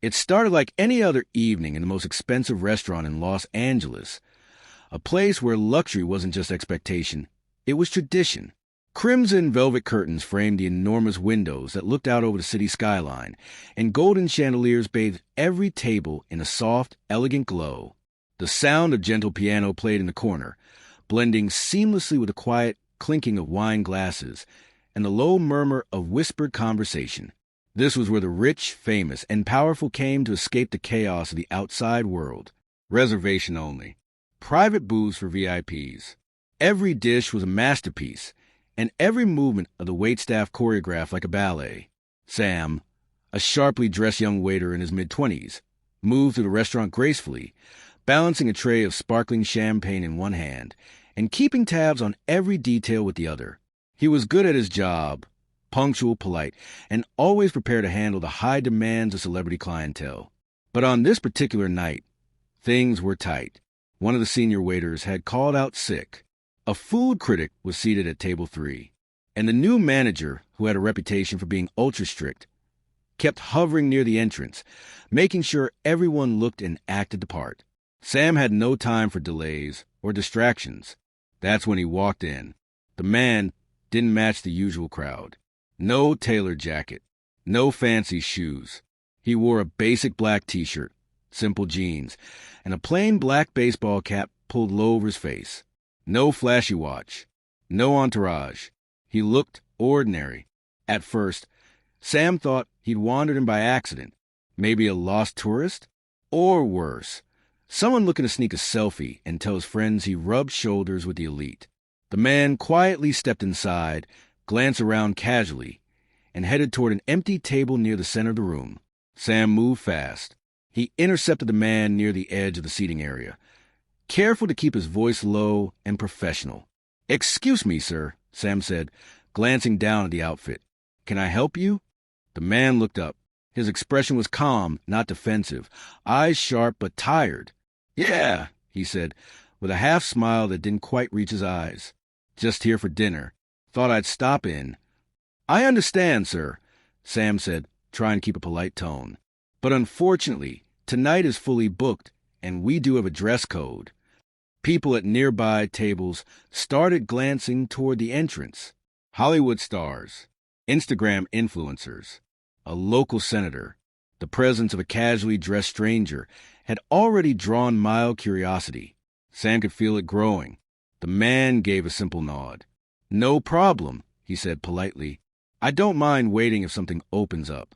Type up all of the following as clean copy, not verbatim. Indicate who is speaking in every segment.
Speaker 1: It started like any other evening in the most expensive restaurant in Los Angeles, a place where luxury wasn't just expectation, it was tradition. Crimson velvet curtains framed the enormous windows that looked out over the city skyline, and golden chandeliers bathed every table in a soft, elegant glow. The sound of gentle piano played in the corner, blending seamlessly with the quiet clinking of wine glasses and the low murmur of whispered conversation. This was where the rich, famous, and powerful came to escape the chaos of the outside world. Reservation only. Private booths for VIPs. Every dish was a masterpiece, and every movement of the waitstaff choreographed like a ballet. Sam, a sharply dressed young waiter in his mid-20s, moved through the restaurant gracefully, balancing a tray of sparkling champagne in one hand and keeping tabs on every detail with the other. He was good at his job, punctual, polite, and always prepared to handle the high demands of celebrity clientele. But on this particular night, things were tight. One of the senior waiters had called out sick. A food critic was seated at table 3, and the new manager, who had a reputation for being ultra-strict, kept hovering near the entrance, making sure everyone looked and acted the part. Sam had no time for delays or distractions. That's when he walked in. The man didn't match the usual crowd. No tailored jacket, no fancy shoes. He wore a basic black t-shirt, simple jeans, and a plain black baseball cap pulled low over his face. No flashy watch, no entourage. He looked ordinary. At first, Sam thought he'd wandered in by accident, maybe a lost tourist, or worse, someone looking to sneak a selfie and tell his friends he rubbed shoulders with the elite. The man quietly stepped inside, glanced around casually, and headed toward an empty table near the center of the room. Sam moved fast. He intercepted the man near the edge of the seating area, careful to keep his voice low and professional. "Excuse me, sir," Sam said, glancing down at the outfit. "Can I help you?" The man looked up. His expression was calm, not defensive, eyes sharp but tired. "Yeah," he said, with a half-smile that didn't quite reach his eyes. "Just here for dinner. Thought I'd stop in." "I understand, sir," Sam said, trying to keep a polite tone. "But unfortunately, tonight is fully booked, and we do have a dress code." People at nearby tables started glancing toward the entrance. Hollywood stars, Instagram influencers, a local senator. The presence of a casually dressed stranger had already drawn mild curiosity. Sam could feel it growing. The man gave a simple nod. "No problem," he said politely. "I don't mind waiting if something opens up."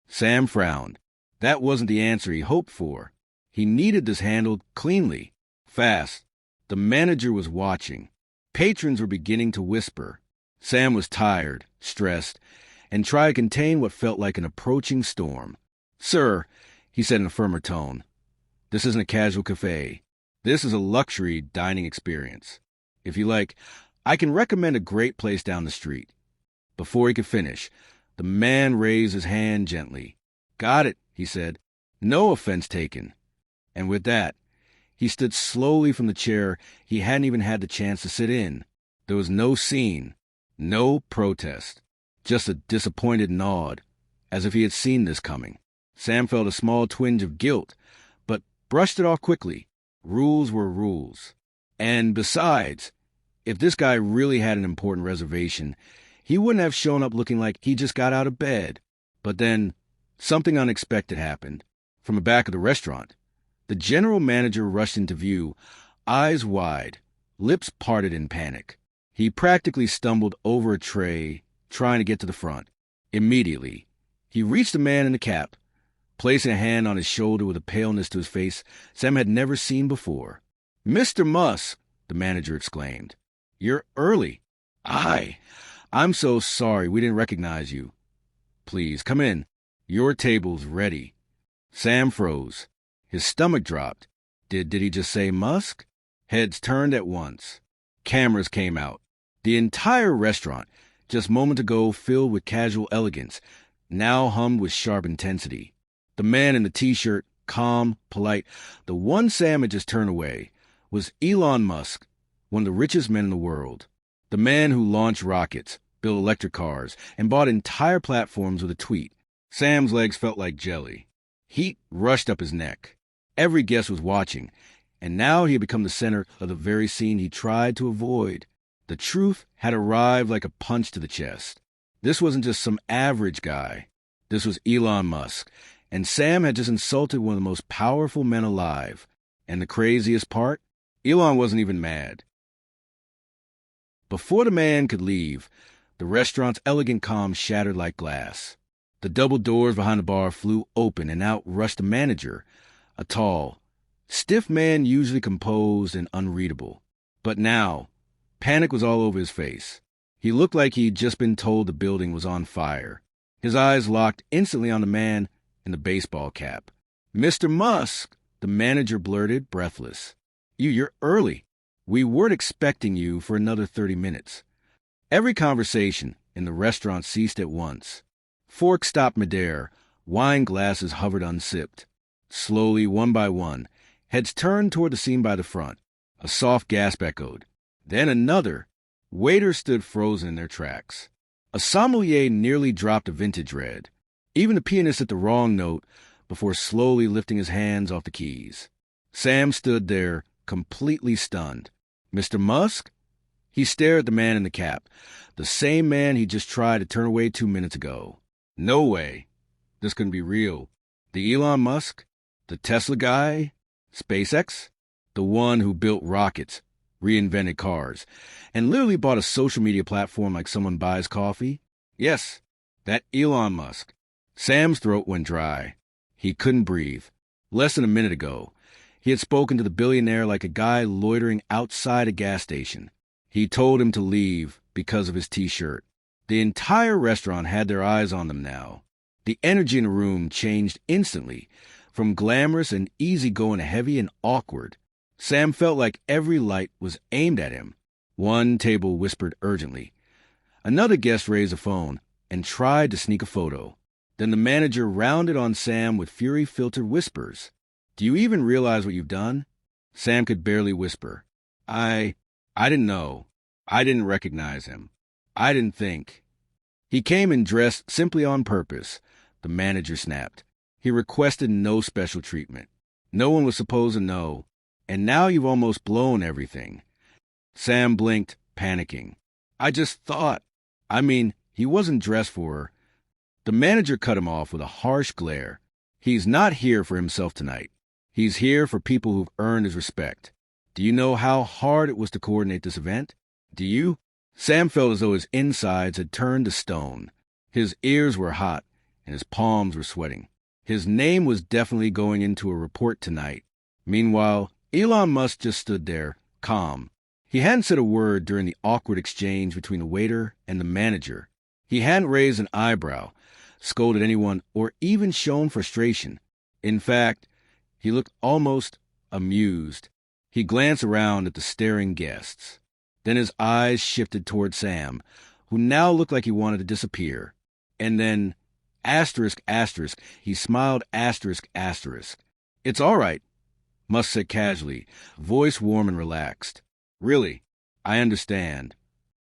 Speaker 1: Sam frowned. That wasn't the answer he hoped for. He needed this handled cleanly, fast. The manager was watching. Patrons were beginning to whisper. Sam was tired, stressed, and tried to contain what felt like an approaching storm. "Sir," he said in a firmer tone, "this isn't a casual cafe. This is a luxury dining experience. If you like, I can recommend a great place down the street." Before he could finish, the man raised his hand gently. "Got it," he said. "No offense taken." And with that, he stood slowly from the chair he hadn't even had the chance to sit in. There was no scene, no protest, just a disappointed nod, as if he had seen this coming. Sam felt a small twinge of guilt, but brushed it off quickly. Rules were rules. And besides, if this guy really had an important reservation, he wouldn't have shown up looking like he just got out of bed. But then, something unexpected happened. From the back of the restaurant, the general manager rushed into view, eyes wide, lips parted in panic. He practically stumbled over a tray, trying to get to the front. Immediately, he reached the man in the cap, placing a hand on his shoulder with a paleness to his face Sam had never seen before. "Mr. Musk," the manager exclaimed. "You're early." I'm so sorry we didn't recognize you." "Please, come in. Your table's ready." Sam froze. His stomach dropped. Did he just say Musk? Heads turned at once. Cameras came out. The entire restaurant, just moments ago filled with casual elegance, now hummed with sharp intensity. The man in the t-shirt, calm, polite, the one Sam had just turned away, was Elon Musk, one of the richest men in the world. The man who launched rockets, built electric cars, and bought entire platforms with a tweet. Sam's legs felt like jelly. Heat rushed up his neck. Every guest was watching, and now he had become the center of the very scene he tried to avoid. The truth had arrived like a punch to the chest. This wasn't just some average guy. This was Elon Musk, and Sam had just insulted one of the most powerful men alive. And the craziest part? Elon wasn't even mad. Before the man could leave, the restaurant's elegant calm shattered like glass. The double doors behind the bar flew open, and out rushed the manager, a tall, stiff man usually composed and unreadable. But now, panic was all over his face. He looked like he'd just been told the building was on fire. His eyes locked instantly on the man in the baseball cap. "Mr. Musk," the manager blurted, breathless. You're early. We weren't expecting you for another 30 minutes. Every conversation in the restaurant ceased at once. Forks stopped midair. Wine glasses hovered unsipped. Slowly, one by one, heads turned toward the scene by the front. A soft gasp echoed. Then another. Waiters stood frozen in their tracks. A sommelier nearly dropped a vintage red. Even the pianist hit the wrong note before slowly lifting his hands off the keys. Sam stood there, completely stunned. "Mr. Musk?" He stared at the man in the cap, the same man he just tried to turn away 2 minutes ago. No way. This couldn't be real. The Elon Musk? The Tesla guy? SpaceX? The one who built rockets, reinvented cars, and literally bought a social media platform like someone buys coffee? Yes, that Elon Musk. Sam's throat went dry. He couldn't breathe. Less than a minute ago, he had spoken to the billionaire like a guy loitering outside a gas station. He told him to leave because of his T-shirt. The entire restaurant had their eyes on them now. The energy in the room changed instantly, from glamorous and easygoing to heavy and awkward. Sam felt like every light was aimed at him. One table whispered urgently. Another guest raised a phone and tried to sneak a photo. Then the manager rounded on Sam with fury-filtered whispers. "Do you even realize what you've done?" Sam could barely whisper. I didn't know. I didn't recognize him. I didn't think." "He came and dressed simply on purpose," the manager snapped. "He requested no special treatment. No one was supposed to know. And now you've almost blown everything." Sam blinked, panicking. "I just thought. He wasn't dressed for her." The manager cut him off with a harsh glare. "He's not here for himself tonight. He's here for people who've earned his respect. Do you know how hard it was to coordinate this event? Do you?" Sam felt as though his insides had turned to stone. His ears were hot, and his palms were sweating. His name was definitely going into a report tonight. Meanwhile, Elon Musk just stood there, calm. He hadn't said a word during the awkward exchange between the waiter and the manager. He hadn't raised an eyebrow, scolded anyone, or even shown frustration. In fact, he looked almost amused. He glanced around at the staring guests. Then his eyes shifted toward Sam, who now looked like he wanted to disappear. And then, asterisk, asterisk, he smiled, asterisk, asterisk. "It's all right," Musk said casually, voice warm and relaxed. "Really, I understand."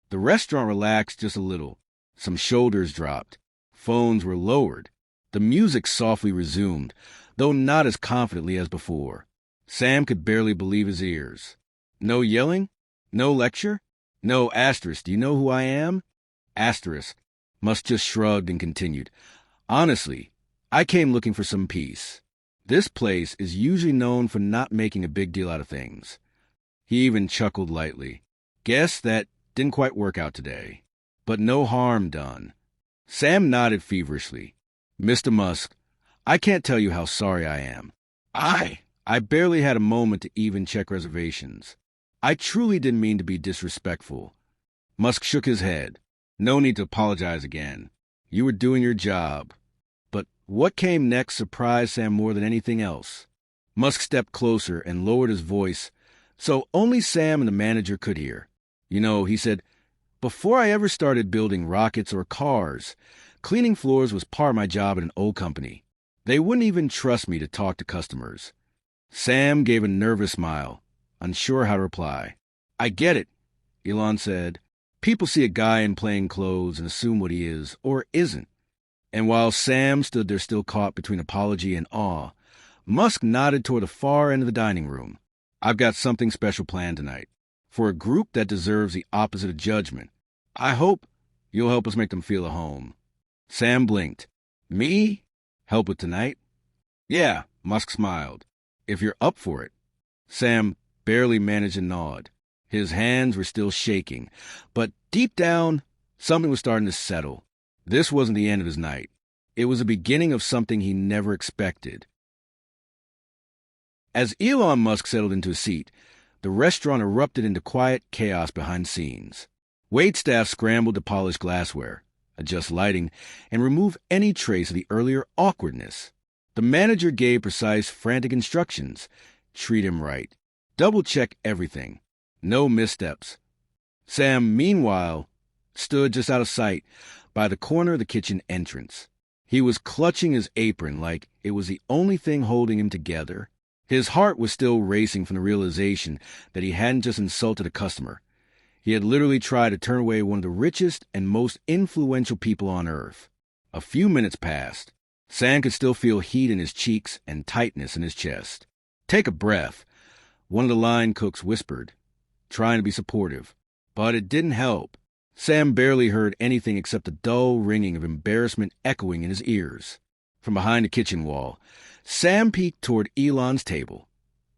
Speaker 1: The restaurant relaxed just a little. Some shoulders dropped. Phones were lowered. The music softly resumed, though not as confidently as before. Sam could barely believe his ears. "No yelling? No lecture? No asterisk, do you know who I am?" Asterisk. Musk just shrugged and continued. "Honestly, I came looking for some peace. This place is usually known for not making a big deal out of things." He even chuckled lightly. "Guess that didn't quite work out today. But no harm done." Sam nodded feverishly. "Mr. Musk, I can't tell you how sorry I am. I barely had a moment to even check reservations. I truly didn't mean to be disrespectful." Musk shook his head. "No need to apologize again. You were doing your job." But what came next surprised Sam more than anything else. Musk stepped closer and lowered his voice so only Sam and the manager could hear. He said, "Before I ever started building rockets or cars, cleaning floors was part of my job at an old company. They wouldn't even trust me to talk to customers." Sam gave a nervous smile, unsure how to reply. "I get it," Elon said. "People see a guy in plain clothes and assume what he is or isn't. And while Sam stood there still caught between apology and awe, Musk nodded toward the far end of the dining room. I've got something special planned tonight. For a group that deserves the opposite of judgment. I hope you'll help us make them feel at home. Sam blinked. Me? Help with tonight? Yeah, Musk smiled. If you're up for it. Sam barely managed a nod. His hands were still shaking, but deep down, something was starting to settle. This wasn't the end of his night. It was the beginning of something he never expected. As Elon Musk settled into his seat, the restaurant erupted into quiet chaos behind scenes. Waitstaff scrambled to polish glassware, adjust lighting, and remove any trace of the earlier awkwardness. The manager gave precise, frantic instructions. Treat him right. Double-check everything. No missteps. Sam, meanwhile, stood just out of sight by the corner of the kitchen entrance. He was clutching his apron like it was the only thing holding him together. His heart was still racing from the realization that he hadn't just insulted a customer. He had literally tried to turn away one of the richest and most influential people on earth. A few minutes passed. Sam could still feel heat in his cheeks and tightness in his chest. Take a breath, one of the line cooks whispered, trying to be supportive. But it didn't help. Sam barely heard anything except the dull ringing of embarrassment echoing in his ears. From behind the kitchen wall, Sam peeked toward Elon's table,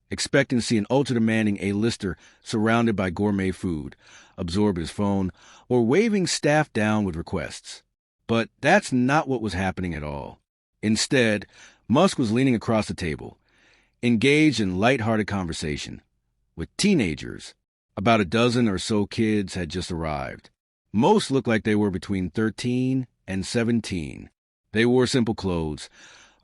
Speaker 1: expecting to see an ultra-demanding A-lister surrounded by gourmet food, absorb his phone, or waving staff down with requests. But that's not what was happening at all. Instead, Musk was leaning across the table, engaged in light-hearted conversation with teenagers. About a dozen or so kids had just arrived. Most looked like they were between 13 and 17. They wore simple clothes,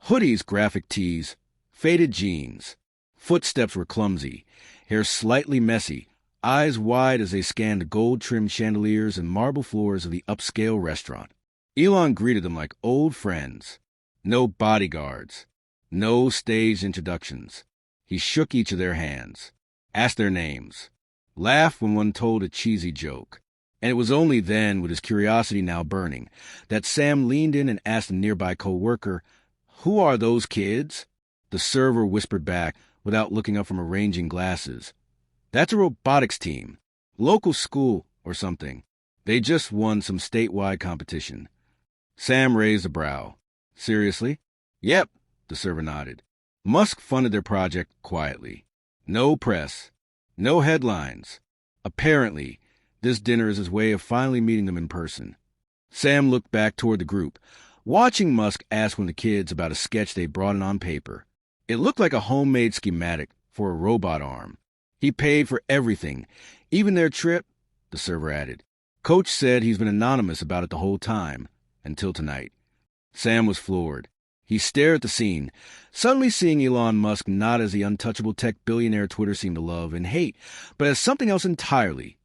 Speaker 1: hoodies, graphic tees, faded jeans. Footsteps were clumsy, hair slightly messy, eyes wide as they scanned the gold-trimmed chandeliers and marble floors of the upscale restaurant. Elon greeted them like old friends. No bodyguards. No staged introductions. He shook each of their hands, asked their names, laughed when one told a cheesy joke. And it was only then, with his curiosity now burning, that Sam leaned in and asked a nearby co-worker, "Who are those kids?" The server whispered back, without looking up from arranging glasses, "That's a robotics team. Local school or something. They just won some statewide competition." Sam raised a brow. "Seriously?" "Yep," the server nodded. Musk funded their project quietly. No press. No headlines. Apparently, this dinner is his way of finally meeting them in person. Sam looked back toward the group, watching Musk ask one of the kids about a sketch they brought in on paper. It looked like a homemade schematic for a robot arm. He paid for everything, even their trip, the server added. Coach said he's been anonymous about it the whole time, until tonight. Sam was floored. He stared at the scene, suddenly seeing Elon Musk not as the untouchable tech billionaire Twitter seemed to love and hate, but as something else entirely.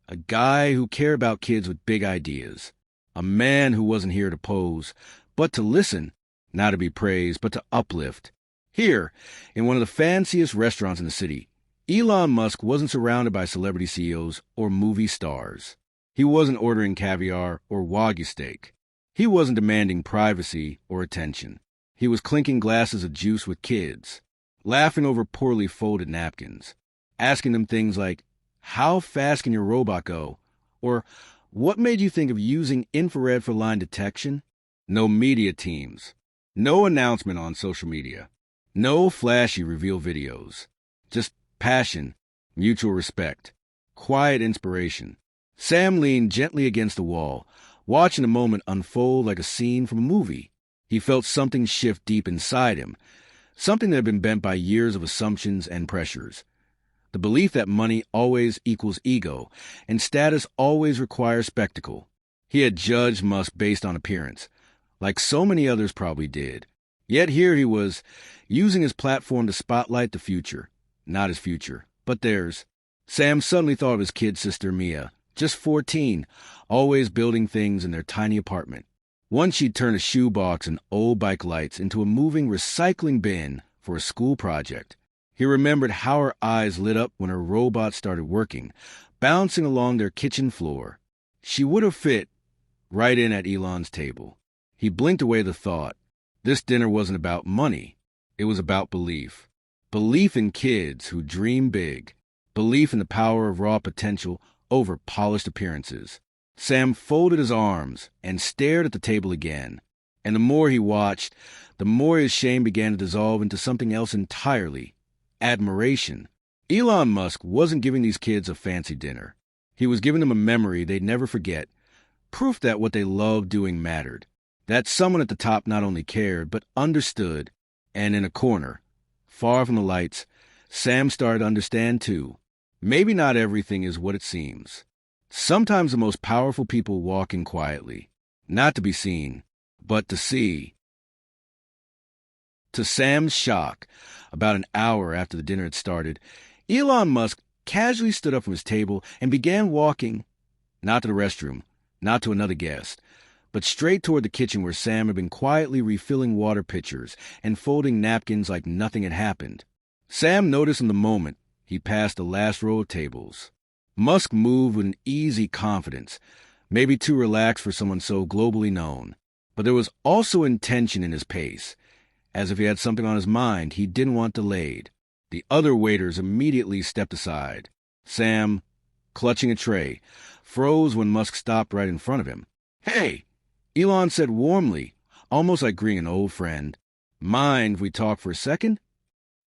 Speaker 1: A guy who cared about kids with big ideas. A man who wasn't here to pose, but to listen, not to be praised, but to uplift. Here, in one of the fanciest restaurants in the city, Elon Musk wasn't surrounded by celebrity CEOs or movie stars. He wasn't ordering caviar or Wagyu steak. He wasn't demanding privacy or attention. He was clinking glasses of juice with kids, laughing over poorly folded napkins, asking them things like, "How fast can your robot go?" Or, "What made you think of using infrared for line detection?" No media teams. No announcement on social media. No flashy reveal videos. Just passion, mutual respect, quiet inspiration. Sam leaned gently against the wall, watching the moment unfold like a scene from a movie. He felt something shift deep inside him, something that had been bent by years of assumptions and pressures. The belief that money always equals ego, and status always requires spectacle. He had judged Musk based on appearance, like so many others probably did. Yet here he was, using his platform to spotlight the future. Not his future, but theirs. Sam suddenly thought of his kid sister Mia, just 14, always building things in their tiny apartment. Once she'd turned a shoebox and old bike lights into a moving recycling bin for a school project. He remembered how her eyes lit up when her robot started working, bouncing along their kitchen floor. She would have fit right in at Elon's table. He blinked away the thought. This dinner wasn't about money. It was about belief. Belief in kids who dream big. Belief in the power of raw potential over polished appearances. Sam folded his arms and stared at the table again. And the more he watched, the more his shame began to dissolve into something else entirely. Admiration. Elon Musk wasn't giving these kids a fancy dinner. He was giving them a memory they'd never forget. Proof that what they loved doing mattered. That someone at the top not only cared, but understood. And in a corner, far from the lights, Sam started to understand too. Maybe not everything is what it seems. Sometimes the most powerful people walk in quietly, not to be seen, but to see. To Sam's shock, about an hour after the dinner had started, Elon Musk casually stood up from his table and began walking, not to the restroom, not to another guest, but straight toward the kitchen where Sam had been quietly refilling water pitchers and folding napkins like nothing had happened. Sam noticed in the moment he passed the last row of tables. Musk moved with an easy confidence, maybe too relaxed for someone so globally known. But there was also intention in his pace, as if he had something on his mind he didn't want delayed. The other waiters immediately stepped aside. Sam, clutching a tray, froze when Musk stopped right in front of him. "Hey," Elon said warmly, almost like greeting an old friend. "Mind if we talk for a second?"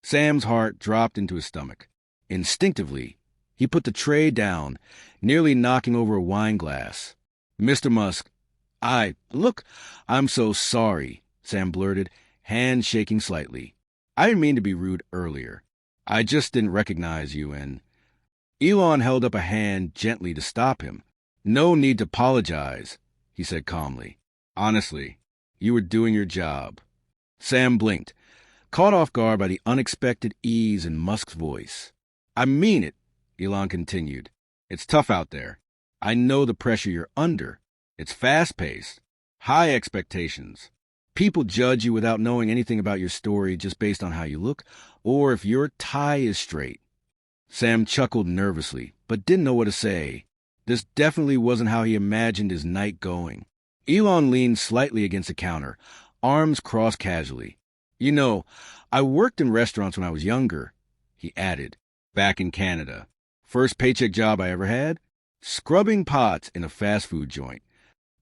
Speaker 1: Sam's heart dropped into his stomach. Instinctively, he put the tray down, nearly knocking over a wine glass. "Mr. Musk, look, I'm so sorry," Sam blurted, hand shaking slightly. "I didn't mean to be rude earlier. I just didn't recognize you and—" Elon held up a hand gently to stop him. "No need to apologize," he said calmly. "Honestly, you were doing your job." Sam blinked, caught off guard by the unexpected ease in Musk's voice. "I mean it," Elon continued. "It's tough out there. I know the pressure you're under. It's fast-paced, high expectations. People judge you without knowing anything about your story just based on how you look, or if your tie is straight." Sam chuckled nervously, but didn't know what to say. This definitely wasn't how he imagined his night going. Elon leaned slightly against the counter, arms crossed casually. "You know, I worked in restaurants when I was younger," he added, "back in Canada. First paycheck job I ever had? Scrubbing pots in a fast food joint."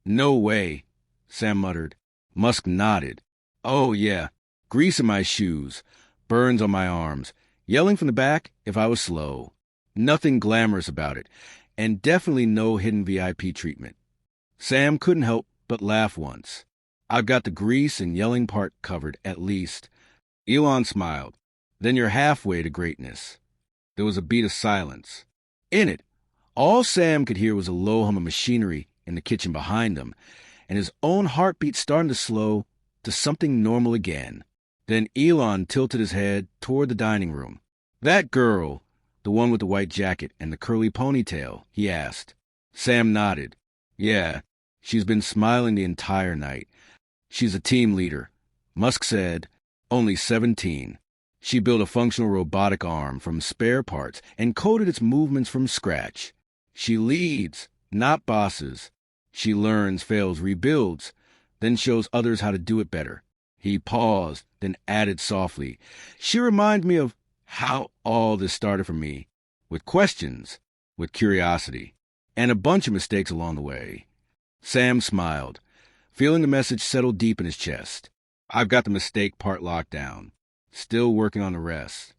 Speaker 1: "No way," Sam muttered. Musk nodded. "Oh, yeah. Grease in my shoes, burns on my arms, yelling from the back if I was slow. Nothing glamorous about it, and definitely no hidden VIP treatment." Sam couldn't help but laugh once. "I've got the grease and yelling part covered, at least." Elon smiled. "Then you're halfway to greatness." There was a beat of silence. In it, all Sam could hear was a low hum of machinery in the kitchen behind them, and his own heartbeat starting to slow to something normal again. Then Elon tilted his head toward the dining room. "That girl, the one with the white jacket and the curly ponytail?" he asked. Sam nodded. "Yeah, she's been smiling the entire night. She's a team leader." Musk said, "Only 17. She built a functional robotic arm from spare parts and coded its movements from scratch. She leads, not bosses. She learns, fails, rebuilds, then shows others how to do it better." He paused, then added softly, "She reminds me of how all this started for me, with questions, with curiosity, and a bunch of mistakes along the way." Sam smiled, feeling the message settle deep in his chest. "I've got the mistake part locked down. Still working on the rest."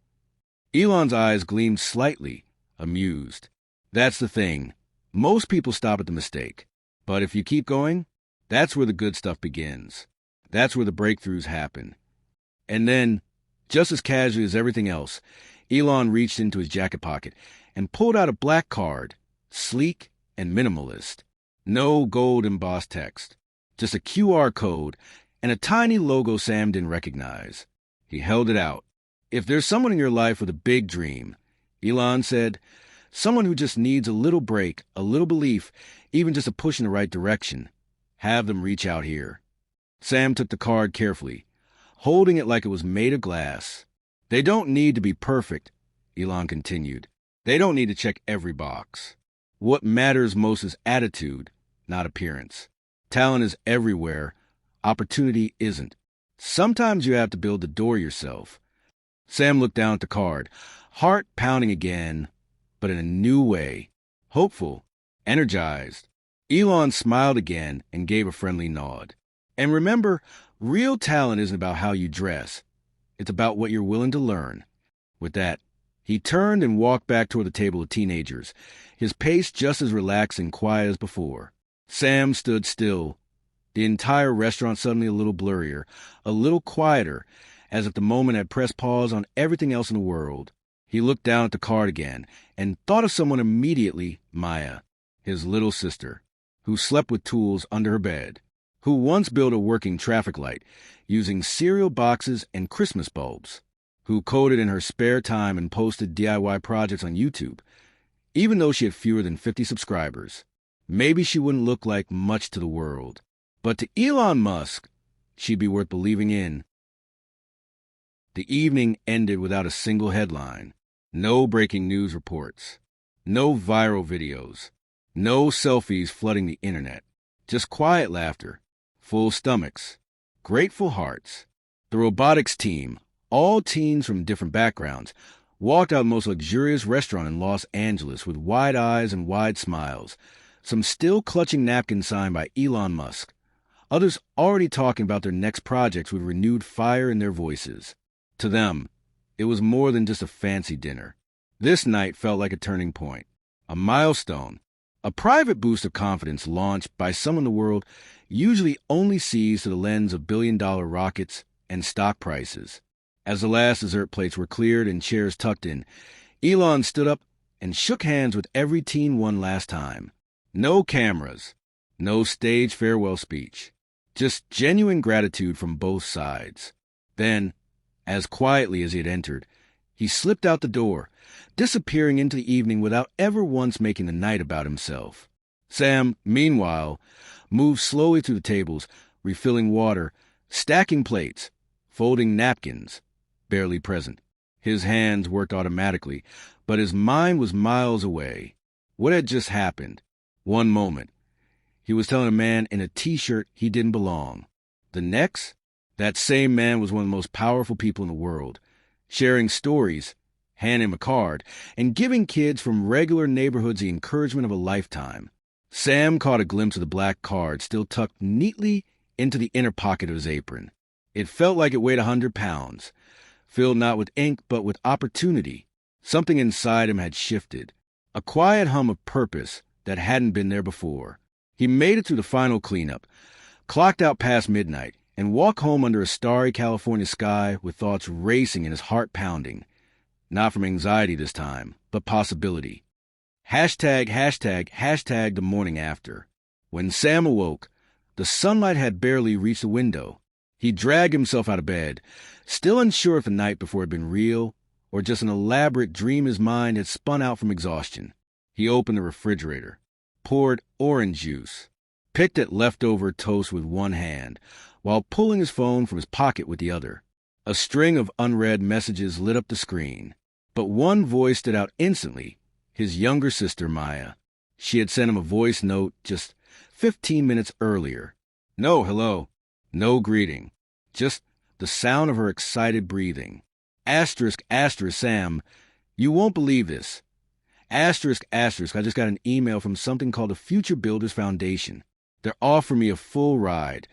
Speaker 1: Elon's eyes gleamed slightly, amused. "That's the thing. Most people stop at the mistake. But if you keep going, that's where the good stuff begins. That's where the breakthroughs happen." And then, just as casually as everything else, Elon reached into his jacket pocket and pulled out a black card, sleek and minimalist. No gold embossed text, just a QR code and a tiny logo Sam didn't recognize. He held it out. "If there's someone in your life with a big dream," Elon said, "someone who just needs a little break, a little belief, even just a push in the right direction, have them reach out here." Sam took the card carefully, holding it like it was made of glass. "They don't need to be perfect," Elon continued. "They don't need to check every box. What matters most is attitude, not appearance. Talent is everywhere, Opportunity isn't. Sometimes you have to build the door yourself. Sam looked down at the card, heart pounding again, but in a new way. Hopeful, energized. Elon smiled again and gave a friendly nod. And remember, real talent isn't about how you dress. It's about what you're willing to learn. With that, he turned and walked back toward the table of teenagers, his pace just as relaxed and quiet as before. Sam stood still, the entire restaurant suddenly a little blurrier, a little quieter, as if the moment had pressed pause on everything else in the world. He looked down at the card again and thought of someone immediately, Maya, his little sister, who slept with tools under her bed, who once built a working traffic light using cereal boxes and Christmas bulbs, who coded in her spare time and posted DIY projects on YouTube, even though she had fewer than 50 subscribers. Maybe she wouldn't look like much to the world, but to Elon Musk, she'd be worth believing in. The evening ended without a single headline. No breaking news reports. No viral videos. No selfies flooding the internet. Just quiet laughter. Full stomachs. Grateful hearts. The robotics team, all teens from different backgrounds, walked out the most luxurious restaurant in Los Angeles with wide eyes and wide smiles, some still clutching napkins signed by Elon Musk, others already talking about their next projects with renewed fire in their voices. To them, it was more than just a fancy dinner. This night felt like a turning point, a milestone, a private boost of confidence launched by someone the world usually only sees through the lens of billion-dollar rockets and stock prices. As the last dessert plates were cleared and chairs tucked in, Elon stood up and shook hands with every teen one last time. No cameras, no stage farewell speech, just genuine gratitude from both sides. Then, as quietly as he had entered, he slipped out the door, disappearing into the evening without ever once making the night about himself. Sam, meanwhile, moved slowly through the tables, refilling water, stacking plates, folding napkins, barely present. His hands worked automatically, but his mind was miles away. What had just happened? One moment, he was telling a man in a T-shirt he didn't belong. The next, that same man was one of the most powerful people in the world, sharing stories, handing him a card, and giving kids from regular neighborhoods the encouragement of a lifetime. Sam caught a glimpse of the black card still tucked neatly into the inner pocket of his apron. It felt like it weighed 100 pounds, filled not with ink but with opportunity. Something inside him had shifted, a quiet hum of purpose that hadn't been there before. He made it through the final cleanup, clocked out past midnight, and walked home under a starry California sky with thoughts racing and his heart pounding. Not from anxiety this time, but possibility. Hashtag the morning after. When Sam awoke, the sunlight had barely reached the window. He dragged himself out of bed, still unsure if the night before had been real or just an elaborate dream his mind had spun out from exhaustion. He opened the refrigerator, poured orange juice, picked at leftover toast with one hand, while pulling his phone from his pocket with the other. A string of unread messages lit up the screen, but one voice stood out instantly, his younger sister, Maya. She had sent him a voice note just 15 minutes earlier. No hello, no greeting, just the sound of her excited breathing. Asterisk, Sam, you won't believe this. Asterisk, I just got an email from something called the Future Builders Foundation. They're offering me a full ride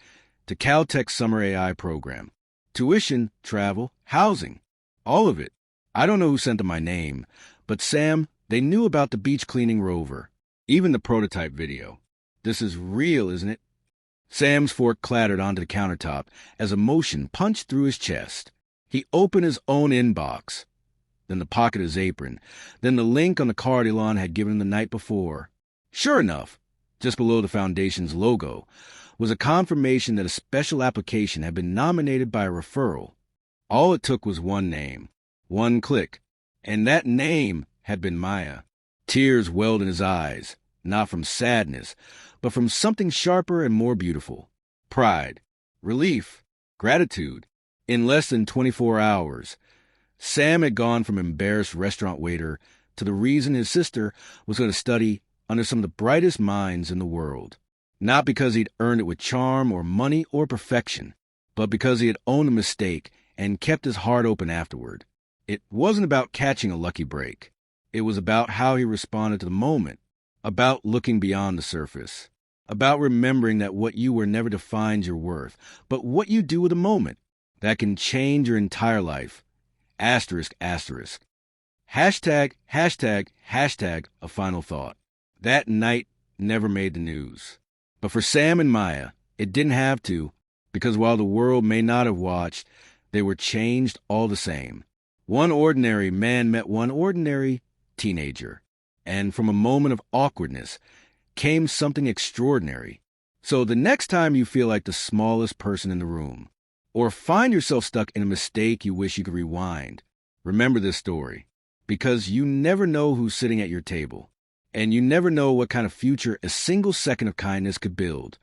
Speaker 1: to Caltech's summer AI program. Tuition, travel, housing, all of it. I don't know who sent them my name, but Sam, they knew about the beach cleaning rover, even the prototype video. This is real, isn't it? Sam's fork clattered onto the countertop as emotion punched through his chest. He opened his own inbox, then the pocket of his apron, then the link on the card Elon had given him the night before. Sure enough, just below the foundation's logo, was a confirmation that a special application had been nominated by a referral. All it took was one name, one click, and that name had been Maya. Tears welled in his eyes, not from sadness, but from something sharper and more beautiful. Pride, relief, gratitude. In less than 24 hours, Sam had gone from embarrassed restaurant waiter to the reason his sister was going to study under some of the brightest minds in the world. Not because he'd earned it with charm or money or perfection, but because he had owned a mistake and kept his heart open afterward. It wasn't about catching a lucky break. It was about how he responded to the moment, about looking beyond the surface, about remembering that what you were never defines your worth, but what you do with a moment that can change your entire life. Asterisk, asterisk. Hashtag, hashtag, hashtag, a final thought. That night never made the news. But for Sam and Maya, it didn't have to, because while the world may not have watched, they were changed all the same. One ordinary man met one ordinary teenager, and from a moment of awkwardness came something extraordinary. So the next time you feel like the smallest person in the room, or find yourself stuck in a mistake you wish you could rewind, remember this story, because you never know who's sitting at your table, and you never know what kind of future a single second of kindness could build.